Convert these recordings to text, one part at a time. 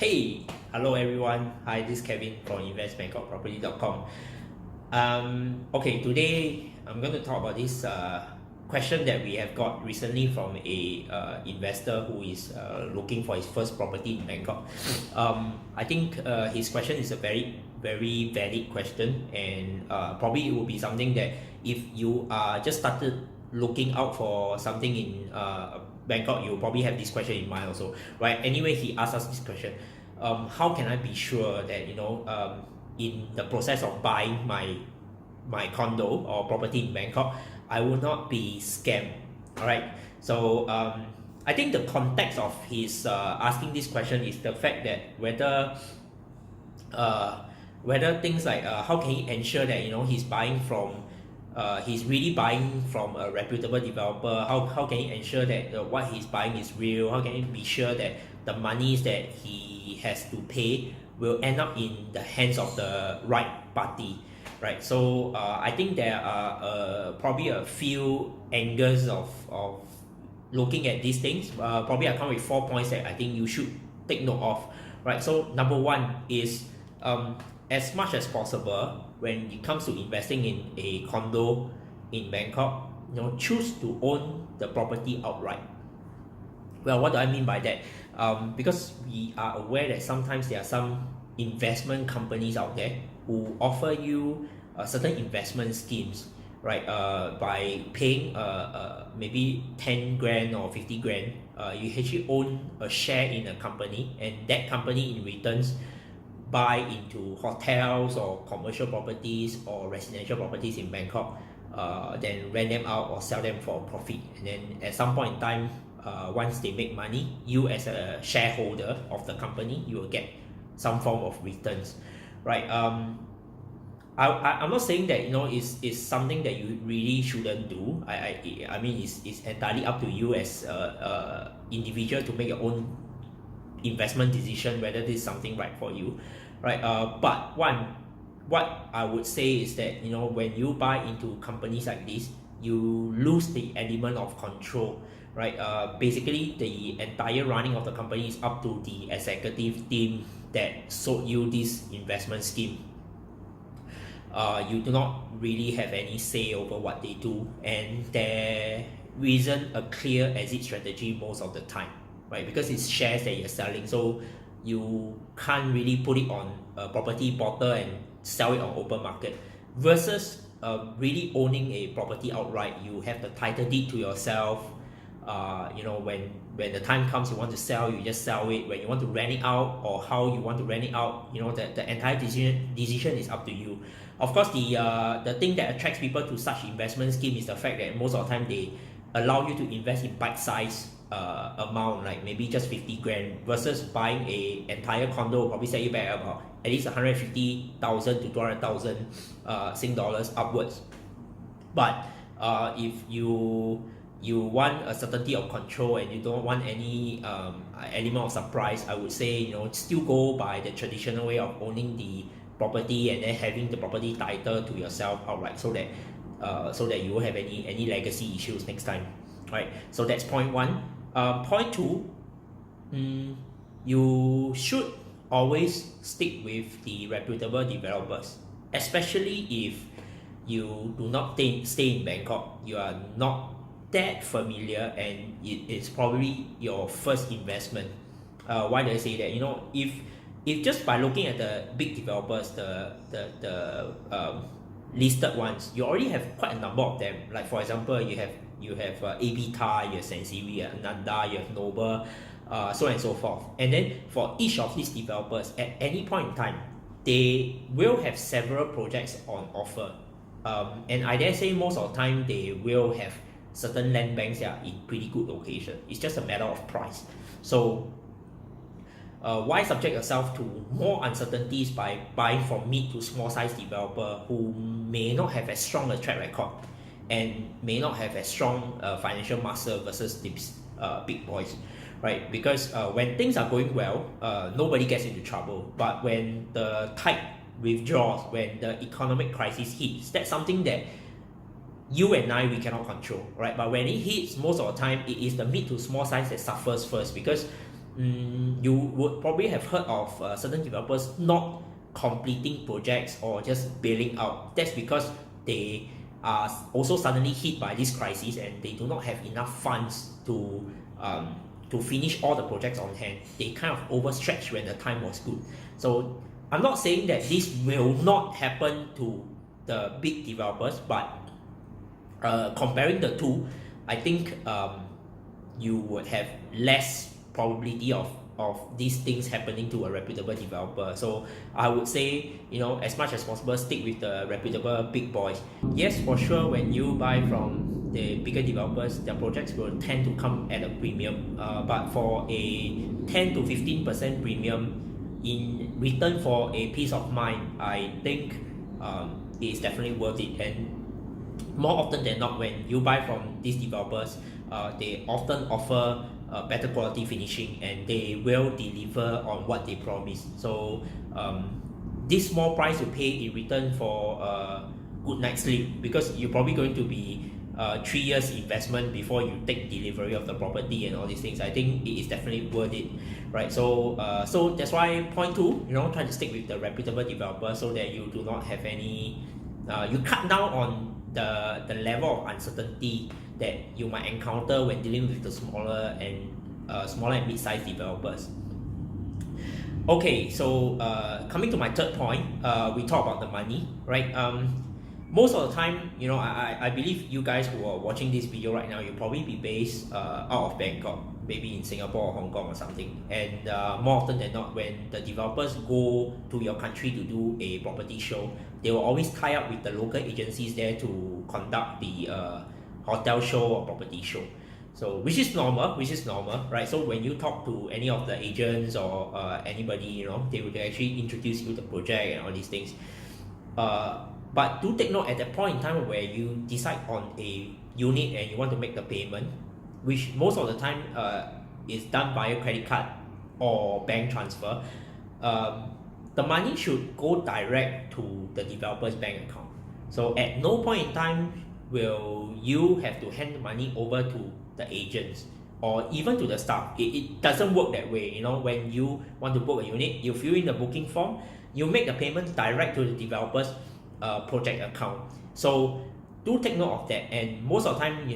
Hey, hello everyone. Hi, this is Kevin from investbangkokproperty.com. Okay, today I'm going to talk about this question that we have got recently from a investor who is looking for his first property in Bangkok. I think his question is a very valid question, and probably it will be something that if you are just started looking out for something in Bangkok, you probably have this question in mind also, right? Anyway, he asked us this question: how can I be sure that in the process of buying my condo or property in Bangkok, I will not be scammed? All right. So I think the context of his asking this question is the fact that whether things like how can he ensure that he's really buying from a reputable developer. How can he ensure that what he's buying is real? How can he be sure that the monies that he has to pay will end up in the hands of the right party, right? So I think there are probably a few angles of looking at these things. Probably I come with 4 points that I think you should take note of, right? So number one is as much as possible when it comes to investing in a condo in Bangkok, choose to own the property outright. Well, what do I mean by that? Because we are aware that sometimes there are some investment companies out there who offer you certain investment schemes, right? By paying maybe 10 grand or 50 grand, you actually own a share in a company, and that company in returns buy into hotels or commercial properties or residential properties in Bangkok, then rent them out or sell them for profit. And then at some point in time, once they make money, you as a shareholder of the company, you will get some form of returns, right? I'm not saying that it's something that you really shouldn't do. I mean it's entirely up to you as a individual to make your own investment decision whether this is something right for you, right? But what I would say is that when you buy into companies like this, you lose the element of control, right? Basically the entire running of the company is up to the executive team that sold you this investment scheme. You do not really have any say over what they do, and there isn't a clear exit strategy most of the time, right? Because it's shares that you're selling, so you can't really put it on a property portal and sell it on open market. Versus really owning a property outright, you have the title deed to yourself. When the time comes you want to sell, you just sell it. When you want to rent it out or how you want to rent it out, the entire decision is up to you. Of course, the thing that attracts people to such investment scheme is the fact that most of the time they allow you to invest in bite-size amount, like maybe just 50 grand, versus buying a entire condo will probably set you back about at least 150,000 to 200,000 Sing dollars upwards. But if you want a certainty of control and you don't want any element of surprise, I would say still go by the traditional way of owning the property and then having the property title to yourself outright, so that you won't have any legacy issues next time, right? So that's point one. Point two, you should always stick with the reputable developers, especially if you do not stay in Bangkok, you are not that familiar, and it is probably your first investment. Why do I say that? If just by looking at the big developers, the listed ones, you already have quite a number of them. Like for example, you have AB Car, you have Sansiri, you have Nanda, you have Noble, so on and so forth. And then for each of these developers, at any point in time, they will have several projects on offer. And I dare say most of the time they will have certain land banks that are in pretty good location. It's just a matter of price. So why subject yourself to more uncertainties by buying from mid to small size developer who may not have as strong a track record and may not have as strong financial muscle versus these big boys, right? Because when things are going well, nobody gets into trouble. But when the tide withdraws, when the economic crisis hits, that's something that you and I, we cannot control, right? But when it hits, most of the time, it is the mid to small size that suffers first, because you would probably have heard of certain developers not completing projects or just bailing out. That's because they are also suddenly hit by this crisis and they do not have enough funds to finish all the projects on hand. They kind of overstretched when the time was good. So I'm not saying that this will not happen to the big developers, but comparing the two, I think you would have less probability of these things happening to a reputable developer. So I would say, as much as possible, stick with the reputable big boys. Yes, for sure, when you buy from the bigger developers, their projects will tend to come at a premium. But for a 10 to 15% premium in return for a peace of mind, I think it is definitely worth it. And more often than not, when you buy from these developers, they often offer better quality finishing and they will deliver on what they promise. So this small price you pay in return for a good night's sleep, because you're probably going to be 3 years investment before you take delivery of the property and all these things. I think it is definitely worth it, right? So so that's why point two, try to stick with the reputable developer so that you do not have any you cut down on the level of uncertainty that you might encounter when dealing with the smaller and mid-sized developers. Okay, so coming to my third point, we talk about the money, right? Most of the time, I believe you guys who are watching this video right now, you'll probably be based out of Bangkok, maybe in Singapore or Hong Kong or something. And more often than not, when the developers go to your country to do a property show, they will always tie up with the local agencies there to conduct the hotel show or property show. So which is normal, right? So when you talk to any of the agents or anybody, they will actually introduce you the project and all these things. But do take note, at that point in time where you decide on a unit and you want to make the payment, which most of the time is done via credit card or bank transfer, the money should go direct to the developer's bank account. So at no point in time will you have to hand the money over to the agents or even to the staff. It doesn't work that way. When you want to book a unit, you fill in the booking form, you make the payment direct to the developer's project account. So do take note of that. And most of the time,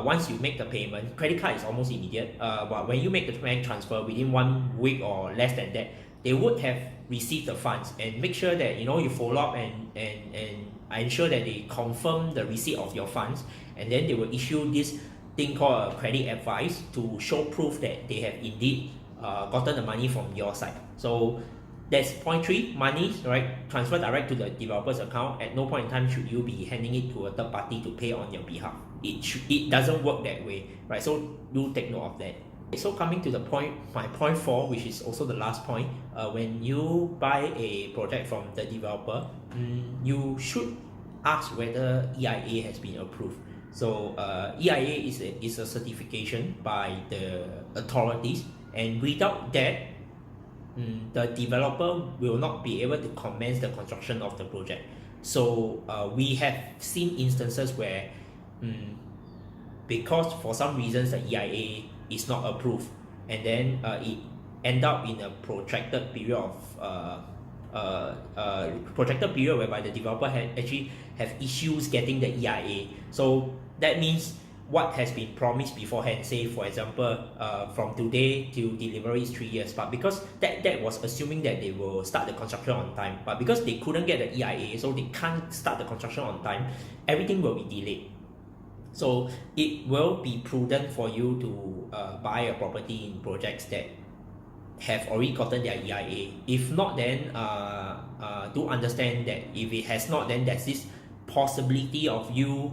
once you make the payment, credit card is almost immediate, but when you make the bank transfer within 1 week or less than that, they would have received the funds. And make sure that you follow up and ensure that they confirm the receipt of your funds, and then they will issue this thing called a credit advice to show proof that they have indeed gotten the money from your side. So that's point three, money, right? Transfer direct to the developer's account. At no point in time should you be handing it to a third party to pay on your behalf. It doesn't work that way, right? So do take note of that. So coming to my point four, which is also the last point, when you buy a project from the developer, you should ask whether EIA has been approved. So EIA is a certification by the authorities, and without that, the developer will not be able to commence the construction of the project. So we have seen instances where because for some reasons the EIA is not approved, and then it end up in a protracted period whereby the developer actually have issues getting the EIA. So that means what has been promised beforehand, say for example from today till delivery is 3 years, but because that was assuming that they will start the construction on time, but because they couldn't get the EIA, so they can't start the construction on time, everything will be delayed. So it will be prudent for you to buy a property in projects that have already gotten their EIA. If not, then do understand that if it has not, then there's this possibility of you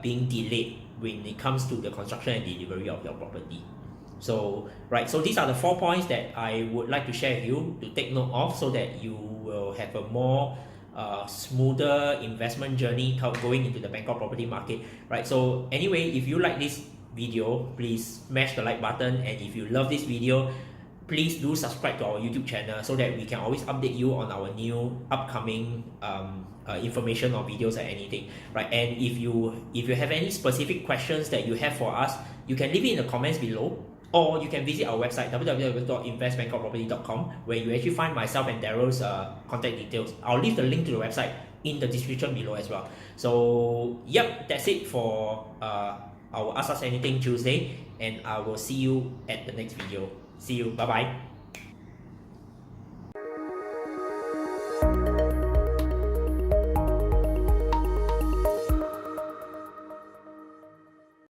being delayed when it comes to the construction and delivery of your property. So so these are the 4 points that I would like to share with you to take note of, so that you will have a more smoother investment journey going into the Bangkok property market, right? So anyway, if you like this video, please smash the like button, and if you love this video, please do subscribe to our YouTube channel so that we can always update you on our new upcoming information or videos or anything, right? And if you have any specific questions that you have for us, you can leave it in the comments below. or you can visit our website www.investbangkokproperty.com, where you actually find myself and Daryl's contact details. I'll leave the link to the website in the description below as well. So yep, that's it for our Ask Us Anything Tuesday, and I will see you at the next video. See you, bye bye.